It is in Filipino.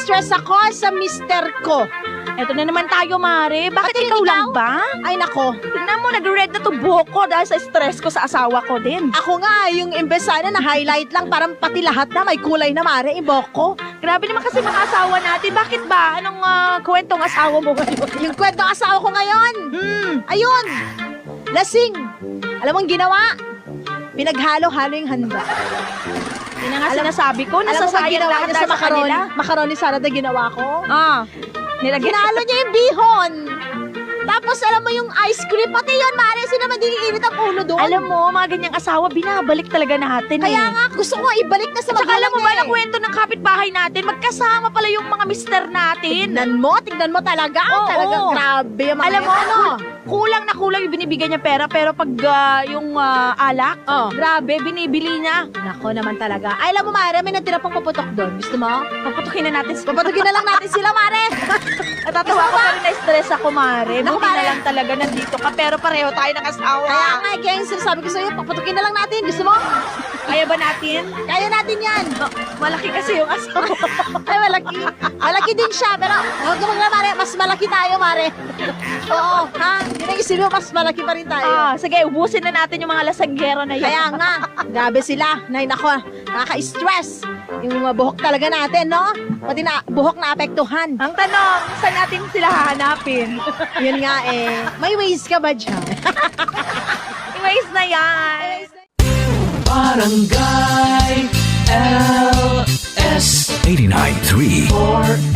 na-stress ako sa mister ko. Eto na naman tayo, Mare. Bakit Pati ikaw ikaw? lang ba? Ay nako, Tignan mo, nag-red na to buhok ko dahil sa stress ko sa asawa ko din. ako nga, yung imbes sana na highlight lang, parang pati lahat na may kulay na mare, ibok ko. Grabe naman kasi mga asawa natin. Bakit ba? Anong kwentong asawa mo ngayon? Yung kwento ng asawa ko ngayon, ayun, lasing. Alam mo ang ginawa? Pinaghalo-halo yung handa. Yun na nga sinasabi ko, Alam mo ba nasasayang ginawa lahat niya dahil sa sa kanila. macaroni salad na ginawa ko? Nilagyan Ginalo niya yung bihon. Tapos alam mo yung ice cream, pati yun, Mare, sino naman diniinit ang ulo doon? Alam mo, mga ganyang asawa, binabalik talaga natin Kaya nga, gusto ko ibalik na sa Tsaka alam mo ba, magulang na kwento ng kapitbahay natin, magkasama pala yung mga mister natin. Tignan mo talaga. Oo. Talagang grabe yung mga Alam mo, yan. Ano? kulang na kulang yung binibigyan niya pera, pero pag yung alak, grabe, binibili niya. Nako naman talaga. Ay, alam mo, Mare, may natira pang paputok doon. Gusto mo? Paputukin na natin. Papatukin na lang natin sila, Mare. Natatawa ko pero na-stress ako, Mare. Naku, Buti na Mare. lang talaga nandito ka, pero pareho tayo ng asawa. Kaya nga, kaya yung sinasabi ko sa'yo, papatukin na lang natin. Gusto mo? Kaya ba natin? Kaya natin yan. Malaki kasi yung asawa. Ay, malaki. Malaki din siya, pero huwag ka mag Mare, mas malaki tayo, Mare. Oo, ha? Yun ang isipin mo, mas malaki pa rin tayo. Sige, ubusin na natin yung mga lasagyero na yan. Kaya nga, grabe sila. Nay, nako, nakaka-stress. Yung buhok talaga natin, no? Pati na buhok na apektuhan. Ang tanong, saan natin sila hahanapin? Yun nga eh. May ways ka ba dyan? Anyways na yan. Barangay LS 89.3